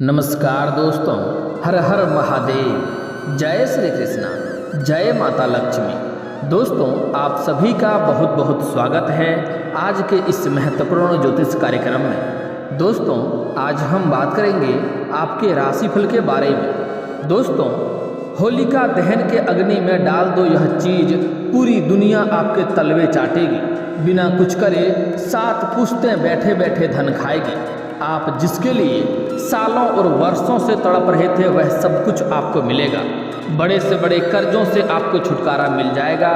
नमस्कार दोस्तों, हर हर महादेव, जय श्री कृष्णा, जय माता लक्ष्मी। दोस्तों, आप सभी का बहुत बहुत स्वागत है आज के इस महत्वपूर्ण ज्योतिष कार्यक्रम में। दोस्तों, आज हम बात करेंगे आपके राशिफल के बारे में। दोस्तों, होलिका दहन के अग्नि में डाल दो यह चीज, पूरी दुनिया आपके तलवे चाटेगी। बिना कुछ करे 7 पुश्तें बैठे बैठे धन खाएगी। आप जिसके लिए सालों और वर्षों से तड़प रहे थे वह सब कुछ आपको मिलेगा। बड़े से बड़े कर्जों से आपको छुटकारा मिल जाएगा।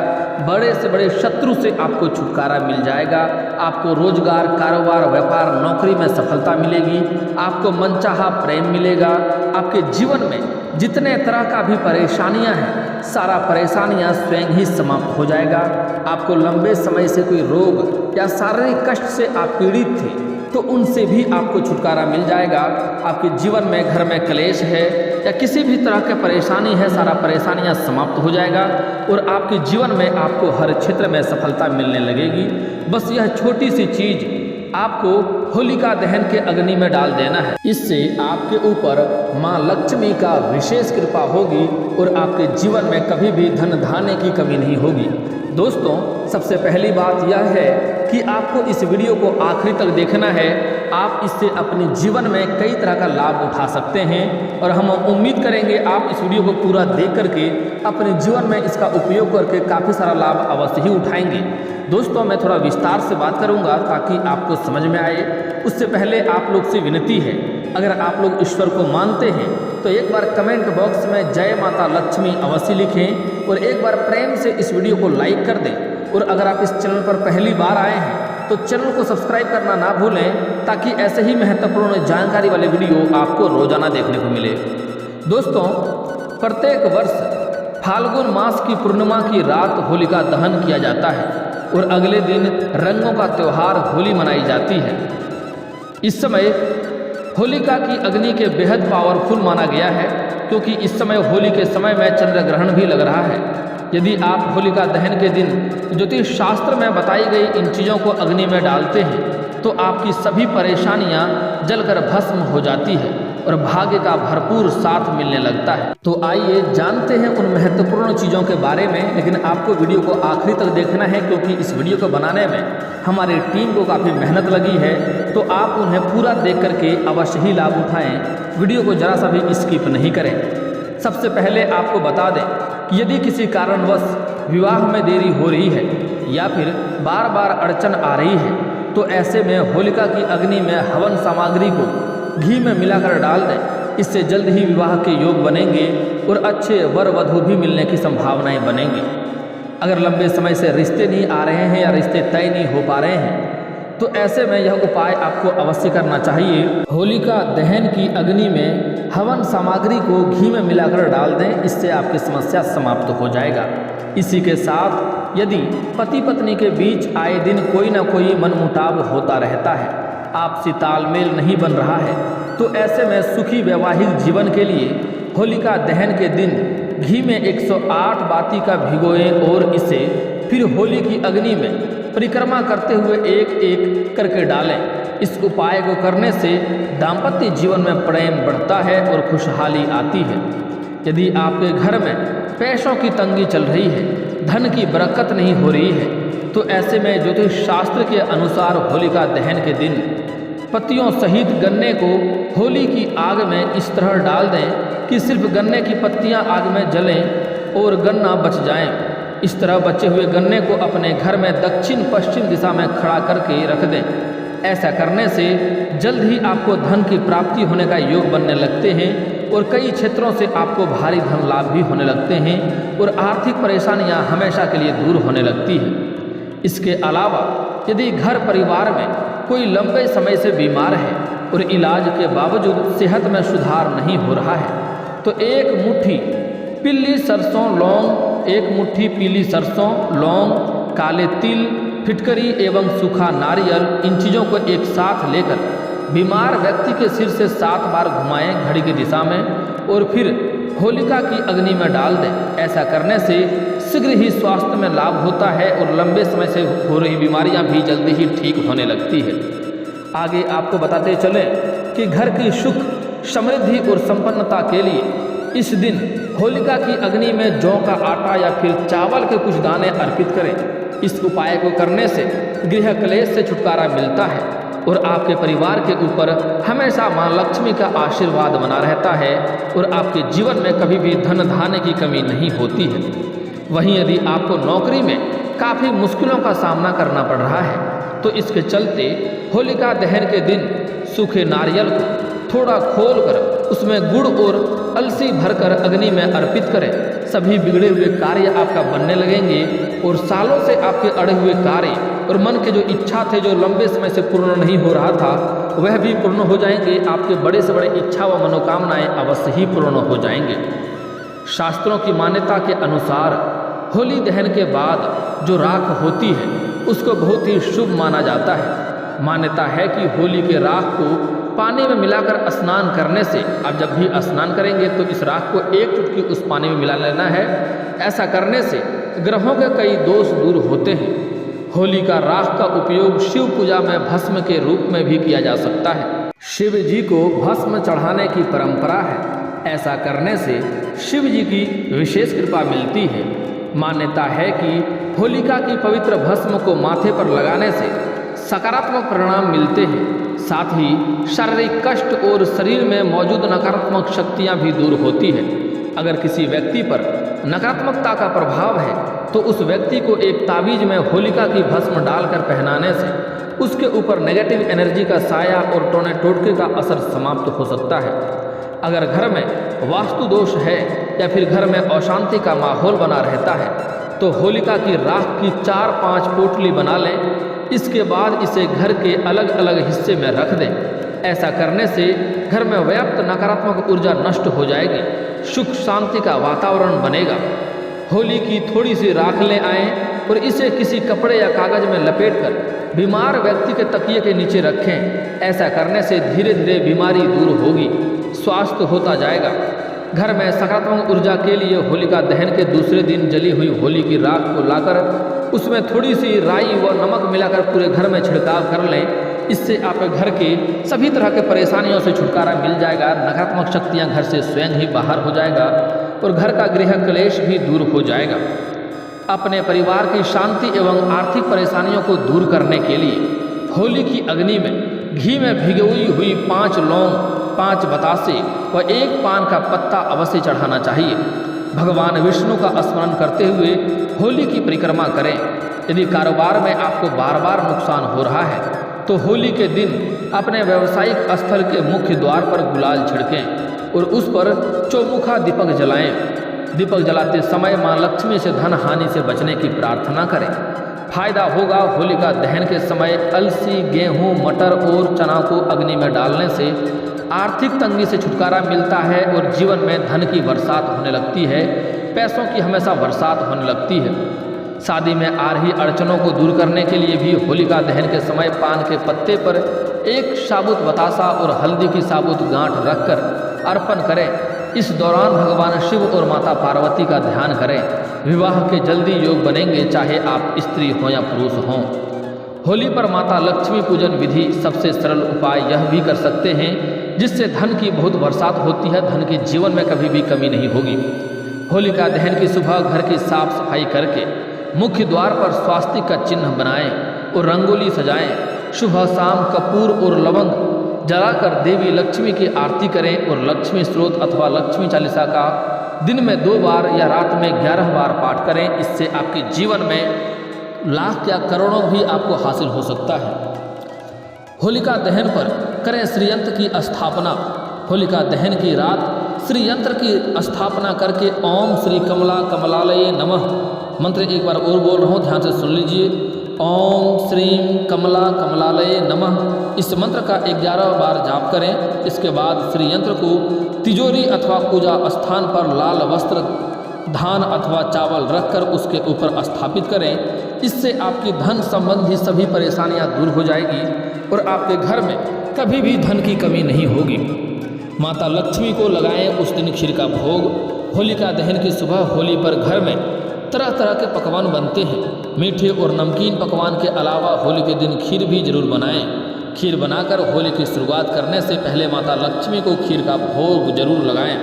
बड़े से बड़े शत्रु से आपको छुटकारा मिल जाएगा। आपको रोजगार, कारोबार, व्यापार, नौकरी में सफलता मिलेगी। आपको मनचाहा प्रेम मिलेगा। आपके जीवन में जितने तरह का भी परेशानियां हैं, सारा परेशानियां स्वयं ही समाप्त हो जाएगा। आपको लंबे समय से कोई रोग या शारीरिक कष्ट से आप पीड़ित थे तो उनसे भी आपको छुटकारा मिल जाएगा। आपके जीवन में घर में क्लेश है या किसी भी तरह की परेशानी है, सारा परेशानियां समाप्त हो जाएगा और आपके जीवन में आपको हर क्षेत्र में सफलता मिलने लगेगी। बस यह छोटी सी चीज आपको होलिका दहन के अग्नि में डाल देना है। इससे आपके ऊपर माँ लक्ष्मी का विशेष कृपा होगी और आपके जीवन में कभी भी धन धान्य की कमी नहीं होगी। दोस्तों, सबसे पहली बात यह है कि आपको इस वीडियो को आखिरी तक देखना है। आप इससे अपने जीवन में कई तरह का लाभ उठा सकते हैं और हम उम्मीद करेंगे आप इस वीडियो को पूरा देख करके अपने जीवन में इसका उपयोग करके काफ़ी सारा लाभ अवश्य ही उठाएंगे। दोस्तों, मैं थोड़ा विस्तार से बात करूंगा ताकि आपको समझ में आए। उससे पहले आप लोग से विनती है, अगर आप लोग ईश्वर को मानते हैं तो एक बार कमेंट बॉक्स में जय माता लक्ष्मी अवश्य लिखें और एक बार प्रेम से इस वीडियो को लाइक कर दें। और अगर आप इस चैनल पर पहली बार आए हैं तो चैनल को सब्सक्राइब करना ना भूलें ताकि ऐसे ही महत्वपूर्ण जानकारी वाले वीडियो आपको रोजाना देखने को मिले। दोस्तों, प्रत्येक वर्ष फाल्गुन मास की पूर्णिमा की रात होलिका दहन किया जाता है और अगले दिन रंगों का त्यौहार होली मनाई जाती है। इस समय होलिका की अग्नि के बेहद पावरफुल माना गया है क्योंकि इस समय होली के समय में चंद्र ग्रहण भी लग रहा है। यदि आप होलिका दहन के दिन ज्योतिष शास्त्र में बताई गई इन चीज़ों को अग्नि में डालते हैं तो आपकी सभी परेशानियां जलकर भस्म हो जाती है और भाग्य का भरपूर साथ मिलने लगता है। तो आइए जानते हैं उन महत्वपूर्ण चीज़ों के बारे में, लेकिन आपको वीडियो को आखिरी तक देखना है क्योंकि इस वीडियो को बनाने में हमारी टीम को काफ़ी मेहनत लगी है। तो आप उन्हें पूरा देख करके अवश्य ही लाभ उठाएं, वीडियो को जरा सा भी स्किप नहीं करें। सबसे पहले आपको बता दें कि यदि किसी कारणवश विवाह में देरी हो रही है या फिर बार बार अड़चन आ रही है तो ऐसे में होलिका की अग्नि में हवन सामग्री को घी में मिलाकर डाल दें। इससे जल्द ही विवाह के योग बनेंगे और अच्छे वर वधू भी मिलने की संभावनाएं बनेंगी। अगर लंबे समय से रिश्ते नहीं आ रहे हैं या रिश्ते तय नहीं हो पा रहे हैं तो ऐसे में यह उपाय आपको अवश्य करना चाहिए। होलिका दहन की अग्नि में हवन सामग्री को घी में मिलाकर डाल दें, इससे आपकी समस्या समाप्त हो जाएगा। इसी के साथ यदि पति पत्नी के बीच आए दिन कोई ना कोई मनमुटाव होता रहता है, आपसी तालमेल नहीं बन रहा है, तो ऐसे में सुखी वैवाहिक जीवन के लिए होलिका दहन के दिन घी में 108 बाती का भिगोएं और इसे फिर होली की अग्नि में परिक्रमा करते हुए एक एक करके डालें। इस उपाय को करने से दाम्पत्य जीवन में प्रेम बढ़ता है और खुशहाली आती है। यदि आपके घर में पैसों की तंगी चल रही है, धन की बरकत नहीं हो रही है, तो ऐसे में ज्योतिष शास्त्र के अनुसार होलिका दहन के दिन पत्तियों सहित गन्ने को होली की आग में इस तरह डाल दें कि सिर्फ गन्ने की पत्तियां आग में जलें और गन्ना बच जाएं। इस तरह बचे हुए गन्ने को अपने घर में दक्षिण पश्चिम दिशा में खड़ा करके रख दें। ऐसा करने से जल्द ही आपको धन की प्राप्ति होने का योग बनने लगते हैं और कई क्षेत्रों से आपको भारी धन लाभ भी होने लगते हैं और आर्थिक परेशानियां हमेशा के लिए दूर होने लगती हैं। इसके अलावा यदि घर परिवार में कोई लंबे समय से बीमार है और इलाज के बावजूद सेहत में सुधार नहीं हो रहा है तो एक मुट्ठी पीली सरसों लौंग, एक मुट्ठी पीली सरसों लौंग, काले तिल, फिटकरी एवं सूखा नारियल, इन चीज़ों को एक साथ लेकर बीमार व्यक्ति के सिर से 7 बार घुमाएं घड़ी की दिशा में और फिर होलिका की अग्नि में डाल दें। ऐसा करने से शीघ्र ही स्वास्थ्य में लाभ होता है और लंबे समय से हो रही बीमारियां भी जल्दी ही ठीक होने लगती है। आगे आपको बताते चलें कि घर की सुख समृद्धि और संपन्नता के लिए इस दिन होलिका की अग्नि में जौ का आटा या फिर चावल के कुछ दाने अर्पित करें। इस उपाय को करने से गृह क्लेश से छुटकारा मिलता है और आपके परिवार के ऊपर हमेशा मां लक्ष्मी का आशीर्वाद बना रहता है और आपके जीवन में कभी भी धन धान्य की कमी नहीं होती है। वहीं यदि आपको नौकरी में काफ़ी मुश्किलों का सामना करना पड़ रहा है तो इसके चलते होलिका दहन के दिन सूखे नारियल को थोड़ा खोलकर उसमें गुड़ और अलसी भरकर अग्नि में अर्पित करें। सभी बिगड़े हुए कार्य आपका बनने लगेंगे और सालों से आपके अड़े हुए कार्य और मन के जो इच्छा थे जो लंबे समय से पूर्ण नहीं हो रहा था वह भी पूर्ण हो जाएंगे। आपके बड़े से बड़े इच्छा व मनोकामनाएं अवश्य ही पूर्ण हो जाएंगे। शास्त्रों की मान्यता के अनुसार होली दहन के बाद जो राख होती है उसको बहुत ही शुभ माना जाता है। मान्यता है कि होली के राख को पानी में मिलाकर स्नान करने से, आप जब भी स्नान करेंगे तो इस राख को एक चुटकी उस पानी में मिला लेना है। ऐसा करने से ग्रहों के कई दोष दूर होते हैं। होली का राख का उपयोग शिव पूजा में भस्म के रूप में भी किया जा सकता है। शिव जी को भस्म चढ़ाने की परंपरा है। ऐसा करने से शिव जी की विशेष कृपा मिलती है। मान्यता है कि होलिका की पवित्र भस्म को माथे पर लगाने से सकारात्मक परिणाम मिलते हैं। साथ ही शारीरिक कष्ट और शरीर में मौजूद नकारात्मक शक्तियां भी दूर होती है। अगर किसी व्यक्ति पर नकारात्मकता का प्रभाव है तो उस व्यक्ति को एक ताबीज में होलिका की भस्म डालकर पहनाने से उसके ऊपर नेगेटिव एनर्जी का साया और टोने टोटके का असर समाप्त हो सकता है। अगर घर में वास्तु दोष है या फिर घर में अशांति का माहौल बना रहता है तो होलिका की राख की 4-5 पोटली बना लें। इसके बाद इसे घर के अलग अलग हिस्से में रख दें। ऐसा करने से घर में व्याप्त नकारात्मक ऊर्जा नष्ट हो जाएगी, सुख शांति का वातावरण बनेगा। होली की थोड़ी सी राख ले आएँ और इसे किसी कपड़े या कागज में लपेटकर बीमार व्यक्ति के तकिए के नीचे रखें। ऐसा करने से धीरे धीरे बीमारी दूर होगी, स्वास्थ्य होता जाएगा। घर में सकारात्मक ऊर्जा के लिए होलिका दहन के दूसरे दिन जली हुई होली की राख को लाकर उसमें थोड़ी सी राई व नमक मिलाकर पूरे घर में छिड़काव कर लें। इससे आपके घर के सभी तरह के परेशानियों से छुटकारा मिल जाएगा। नकारात्मक शक्तियां घर से स्वयं ही बाहर हो जाएगा और घर का गृह क्लेश भी दूर हो जाएगा। अपने परिवार की शांति एवं आर्थिक परेशानियों को दूर करने के लिए होली की अग्नि में घी में भिगोई हुई 5 लौंग, 5 बतासे व 1 पान का पत्ता अवश्य चढ़ाना चाहिए। भगवान विष्णु का स्मरण करते हुए होली की परिक्रमा करें। यदि कारोबार में आपको बार बार नुकसान हो रहा है तो होली के दिन अपने व्यावसायिक स्थल के मुख्य द्वार पर गुलाल छिड़कें और उस पर चौमुखा दीपक जलाएं। दीपक जलाते समय मां लक्ष्मी से धन हानि से बचने की प्रार्थना करें। फायदा होगा। होलिका दहन के समय अलसी, गेहूं, मटर और चना को अग्नि में डालने से आर्थिक तंगी से छुटकारा मिलता है और जीवन में धन की बरसात होने लगती है। पैसों की हमेशा बरसात होने लगती है। शादी में आ रही अड़चनों को दूर करने के लिए भी होलिका दहन के समय पान के पत्ते पर 1 साबुत बतासा और हल्दी की साबुत गांठ रखकर अर्पण करें। इस दौरान भगवान शिव और माता पार्वती का ध्यान करें। विवाह के जल्दी योग बनेंगे, चाहे आप स्त्री हों या पुरुष हों। होली पर माता लक्ष्मी पूजन विधि सबसे सरल उपाय यह भी कर सकते हैं जिससे धन की बहुत बरसात होती है। धन के जीवन में कभी भी कमी नहीं होगी। होलिका दहन की सुबह घर की साफ सफाई करके मुख्य द्वार पर स्वास्तिक का चिन्ह बनाएं और रंगोली सजाएं। सुबह शाम कपूर और लवंग जलाकर देवी लक्ष्मी की आरती करें और लक्ष्मी स्त्रोत अथवा लक्ष्मी चालीसा का दिन में 2 बार या रात में 11 बार पाठ करें। इससे आपके जीवन में लाख या करोड़ों भी आपको हासिल हो सकता है। होलिका दहन पर करें श्री यंत्र की स्थापना। होलिका दहन की रात श्री यंत्र की स्थापना करके ओम श्री कमला कमलालये नमः मंत्र एक बार और बोल रहा हूँ, ध्यान से सुन लीजिए। ओम श्रीम कमला कमलालये नमः इस मंत्र का 11 बार जाप करें। इसके बाद श्री यंत्र को तिजोरी अथवा पूजा स्थान पर लाल वस्त्र, धान अथवा चावल रखकर उसके ऊपर स्थापित करें। इससे आपकी धन संबंधी सभी परेशानियां दूर हो जाएगी और आपके घर में कभी भी धन की कमी नहीं होगी। माता लक्ष्मी को लगाएं उस दिन खीर का भोग। होलिका दहन की सुबह होली पर घर में तरह तरह के पकवान बनते हैं। मीठे और नमकीन पकवान के अलावा होली के दिन खीर भी जरूर बनाएं। खीर बनाकर होली की शुरुआत करने से पहले माता लक्ष्मी को खीर का भोग जरूर लगाएं।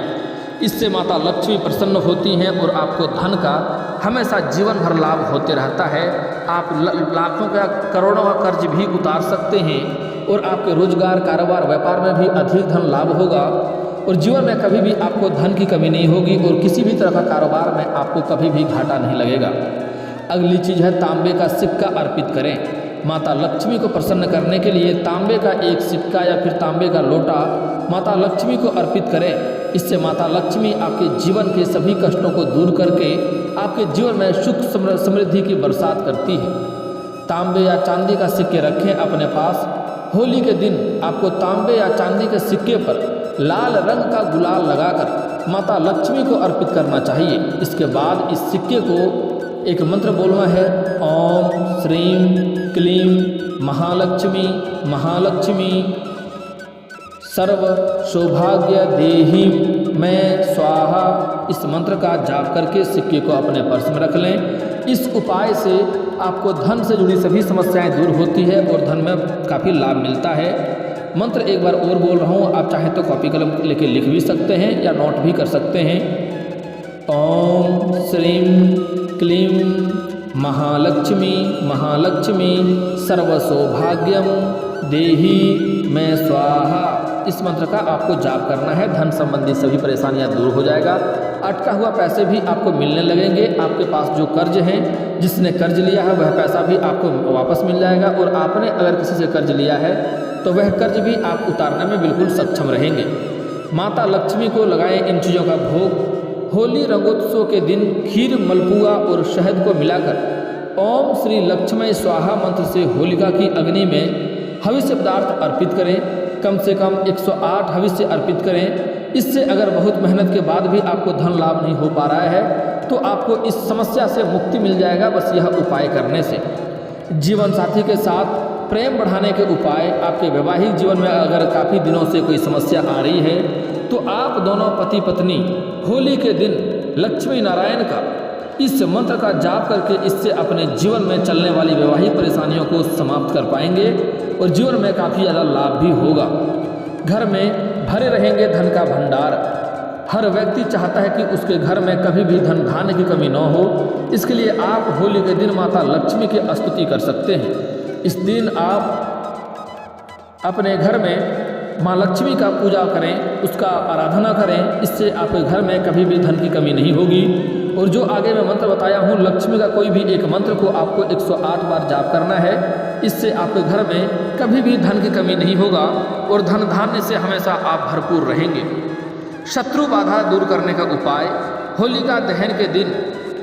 इससे माता लक्ष्मी प्रसन्न होती हैं और आपको धन का हमेशा जीवन भर लाभ होते रहता है। आप लाखों का करोड़ों का कर्ज भी उतार सकते हैं और आपके रोजगार, कारोबार, व्यापार में भी अधिक धन लाभ होगा और जीवन में कभी भी आपको धन की कमी नहीं होगी और किसी भी तरह का कारोबार में आपको कभी भी घाटा नहीं लगेगा। अगली चीज़ है तांबे का सिक्का अर्पित करें। माता लक्ष्मी को प्रसन्न करने के लिए तांबे का एक सिक्का या फिर तांबे का लोटा माता लक्ष्मी को अर्पित करें। इससे माता लक्ष्मी आपके जीवन के सभी कष्टों को दूर करके आपके जीवन में सुख समृद्धि की बरसात करती है। तांबे या चांदी का सिक्के रखें अपने पास। होली के दिन आपको तांबे या चांदी के सिक्के पर लाल रंग का गुलाल लगाकर माता लक्ष्मी को अर्पित करना चाहिए। इसके बाद इस सिक्के को एक मंत्र बोलना है, ओम श्रीं क्लीं महालक्ष्मी महालक्ष्मी सर्व सौभाग्य देही मैं स्वाहा। इस मंत्र का जाप करके सिक्के को अपने पर्स में रख लें। इस उपाय से आपको धन से जुड़ी सभी समस्याएं दूर होती है और धन में काफ़ी लाभ मिलता है। मंत्र एक बार और बोल रहा हूँ, आप चाहे तो कॉपी कलम लेके लिख भी सकते हैं या नोट भी कर सकते हैं। ओम श्रीं क्लीं महालक्ष्मी महालक्ष्मी सर्व सौभाग्यम देही मैं स्वाहा। इस मंत्र का आपको जाप करना है। धन संबंधी सभी परेशानियां दूर हो जाएगा। अटका हुआ पैसे भी आपको मिलने लगेंगे। आपके पास जो कर्ज है, जिसने कर्ज लिया है वह पैसा भी आपको वापस मिल जाएगा और आपने अगर किसी से कर्ज लिया है तो वह कर्ज भी आप उतारने में बिल्कुल सक्षम रहेंगे। माता लक्ष्मी को लगाएं इन चीज़ों का भोग। होली रंगोत्सव के दिन खीर, मलपुआ और शहद को मिलाकर ओम श्री लक्ष्मी स्वाहा मंत्र से होलिका की अग्नि में हविष्य पदार्थ अर्पित करें। कम से कम 108 हविष्य अर्पित करें। इससे अगर बहुत मेहनत के बाद भी आपको धन लाभ नहीं हो पा रहा है तो आपको इस समस्या से मुक्ति मिल जाएगा बस यह उपाय करने से। जीवन साथी के साथ प्रेम बढ़ाने के उपाय। आपके वैवाहिक जीवन में अगर काफ़ी दिनों से कोई समस्या आ रही है तो आप दोनों पति पत्नी होली के दिन लक्ष्मी नारायण का इस मंत्र का जाप करके इससे अपने जीवन में चलने वाली वैवाहिक परेशानियों को समाप्त कर पाएंगे और जीवन में काफ़ी ज़्यादा लाभ भी होगा। घर में भरे रहेंगे धन का भंडार। हर व्यक्ति चाहता है कि उसके घर में कभी भी धन धान्य की कमी न हो। इसके लिए आप होली के दिन माता लक्ष्मी की स्तुति कर सकते हैं। इस दिन आप अपने घर में माँ लक्ष्मी का पूजा करें, उसका आराधना करें। इससे आपके घर में कभी भी धन की कमी नहीं होगी। और जो आगे मैं मंत्र बताया हूँ लक्ष्मी का कोई भी एक मंत्र को आपको 108 बार जाप करना है। इससे आपके घर में कभी भी धन की कमी नहीं होगा और धन धान्य से हमेशा आप भरपूर रहेंगे। शत्रु बाधा दूर करने का उपाय। होलिका दहन के दिन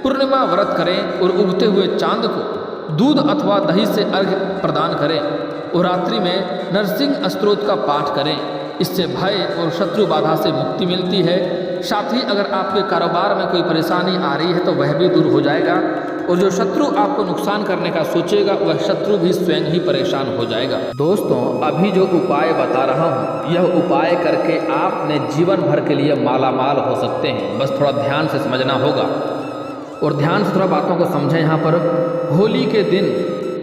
पूर्णिमा व्रत करें और उगते हुए चांद को दूध अथवा दही से अर्घ्य प्रदान करें और रात्रि में नरसिंह स्तोत्र का पाठ करें। इससे भय और शत्रु बाधा से मुक्ति मिलती है। साथ ही अगर आपके कारोबार में कोई परेशानी आ रही है तो वह भी दूर हो जाएगा और जो शत्रु आपको नुकसान करने का सोचेगा वह शत्रु भी स्वयं ही परेशान हो जाएगा। दोस्तों, अभी जो उपाय बता रहा हूँ यह उपाय करके आप अपने जीवन भर के लिए मालामाल हो सकते हैं। बस थोड़ा ध्यान से समझना होगा और ध्यान से थोड़ा बातों को समझें। यहाँ पर होली के दिन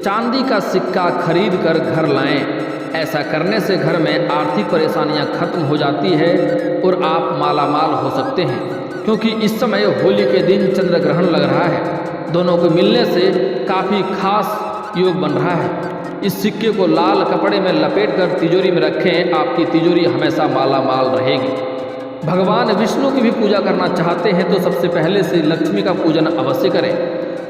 चांदी का सिक्का खरीद कर घर लाएं। ऐसा करने से घर में आर्थिक परेशानियां खत्म हो जाती है और आप मालामाल हो सकते हैं। क्योंकि इस समय होली के दिन चंद्र ग्रहण लग रहा है। दोनों को मिलने से काफ़ी खास योग बन रहा है। इस सिक्के को लाल कपड़े में लपेटकर तिजोरी में रखें। आपकी तिजोरी हमेशा मालामाल रहेगी। भगवान विष्णु की भी पूजा करना चाहते हैं तो सबसे पहले से लक्ष्मी का पूजन अवश्य करें।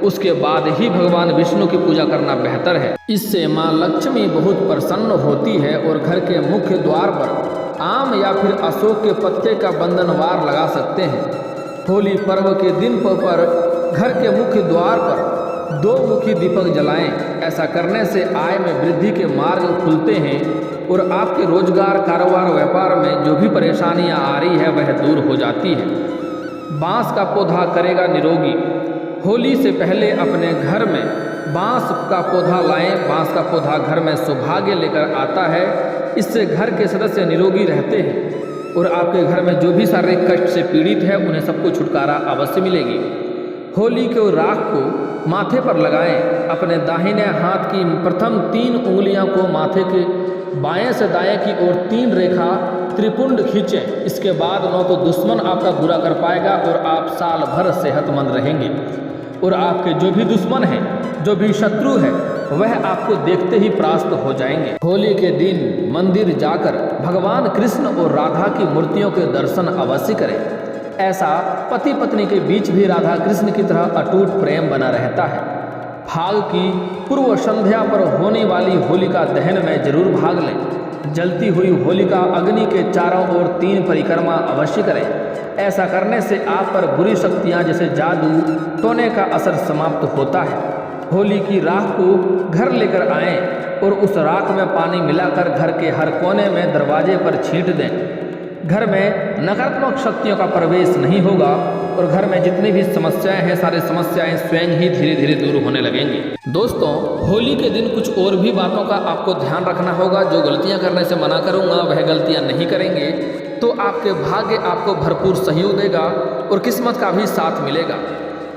उसके बाद ही भगवान विष्णु की पूजा करना बेहतर है। इससे माँ लक्ष्मी बहुत प्रसन्न होती है और घर के मुख्य द्वार पर आम या फिर अशोक के पत्ते का बंधनवार लगा सकते हैं। होली पर्व के दिन पर घर के मुख्य द्वार पर 2 मुखी दीपक जलाएं। ऐसा करने से आय में वृद्धि के मार्ग खुलते हैं और आपके रोजगार, कारोबार, व्यापार में जो भी परेशानियां आ रही है वह दूर हो जाती है। बांस का पौधा करेगा निरोगी। होली से पहले अपने घर में बांस का पौधा लाएं। बांस का पौधा घर में सौभाग्य लेकर आता है। इससे घर के सदस्य निरोगी रहते हैं और आपके घर में जो भी शारीरिक कष्ट से पीड़ित है उन्हें सबको छुटकारा अवश्य मिलेगी। होली के राख को माथे पर लगाएं। अपने दाहिने हाथ की प्रथम 3 उंगलियों को माथे के बाएं से दाएं की ओर 3 रेखा त्रिपुंड खींचें। इसके बाद न तो दुश्मन आपका बुरा कर पाएगा और आप साल भर सेहतमंद रहेंगे। और आपके जो भी दुश्मन हैं, जो भी शत्रु है, वह आपको देखते ही परास्त हो जाएंगे। होली के दिन मंदिर जाकर भगवान कृष्ण और राधा की मूर्तियों के दर्शन अवश्य करें। ऐसा पति पत्नी के बीच भी राधा कृष्ण की तरह अटूट प्रेम बना रहता है। फाग की पूर्व संध्या पर होने वाली होलिका दहन में जरूर भाग लें। जलती हुई होलिका अग्नि के चारों ओर 3 परिक्रमा अवश्य करें। ऐसा करने से आप पर बुरी शक्तियां जैसे जादू टोने का असर समाप्त होता है। होली की राख को घर लेकर आएं और उस राख में पानी मिलाकर घर के हर कोने में दरवाजे पर छींट दें। घर में नकारात्मक शक्तियों का प्रवेश नहीं होगा और घर में जितनी भी समस्याएं हैं, सारी समस्याएं स्वयं ही धीरे धीरे दूर होने लगेंगी। दोस्तों, होली के दिन कुछ और भी बातों का आपको ध्यान रखना होगा। जो गलतियां करने से मना करूंगा वह गलतियां नहीं करेंगे तो आपके भाग्य आपको भरपूर सहयोग देगा और किस्मत का भी साथ मिलेगा।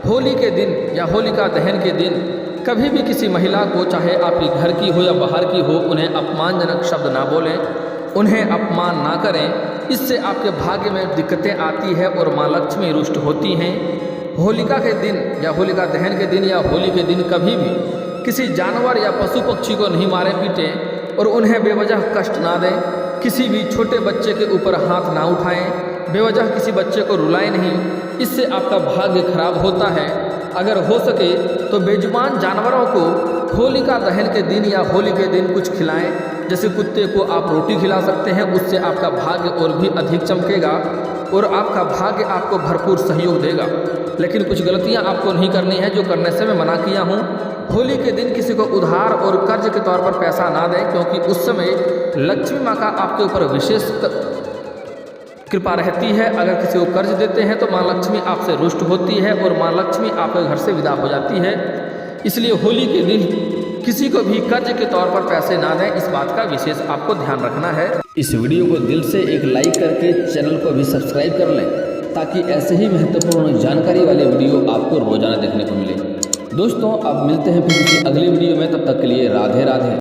होली के दिन या होलिका दहन के दिन कभी भी किसी महिला को, चाहे आपके घर की हो या बाहर की हो, उन्हें अपमानजनक शब्द ना बोलें, उन्हें अपमान ना करें। इससे आपके भाग्य में दिक्कतें आती है और माँ लक्ष्मी रुष्ट होती हैं। होलिका के दिन या होलिका दहन के दिन या होली के दिन कभी भी किसी जानवर या पशु पक्षी को नहीं मारे पीटें और उन्हें बेवजह कष्ट ना दें। किसी भी छोटे बच्चे के ऊपर हाथ ना उठाएं, बेवजह किसी बच्चे को रुलाएं नहीं। इससे आपका भाग्य खराब होता है। अगर हो सके तो बेजुबान जानवरों को होलिका दहन के दिन या होली के दिन कुछ खिलाएं। जैसे कुत्ते को आप रोटी खिला सकते हैं, उससे आपका भाग्य और भी अधिक चमकेगा और आपका भाग्य आपको भरपूर सहयोग देगा। लेकिन कुछ गलतियां आपको नहीं करनी है, जो करने से मैं मना किया हूं। होली के दिन किसी को उधार और कर्ज के तौर पर पैसा ना दें, क्योंकि उस समय लक्ष्मी माँ का आपके ऊपर विशेष कृपा रहती है। अगर किसी को कर्ज देते हैं तो माँ लक्ष्मी आपसे रुष्ट होती है और माँ लक्ष्मी आपके घर से विदा हो जाती है। इसलिए होली के दिन किसी को भी कर्ज के तौर पर पैसे ना दें, इस बात का विशेष आपको ध्यान रखना है। इस वीडियो को दिल से एक लाइक करके चैनल को भी सब्सक्राइब कर लें, ताकि ऐसे ही महत्वपूर्ण जानकारी वाले वीडियो आपको रोजाना देखने को मिले। दोस्तों, अब मिलते हैं फिर किसी अगले वीडियो में। तब तक के लिए राधे राधे।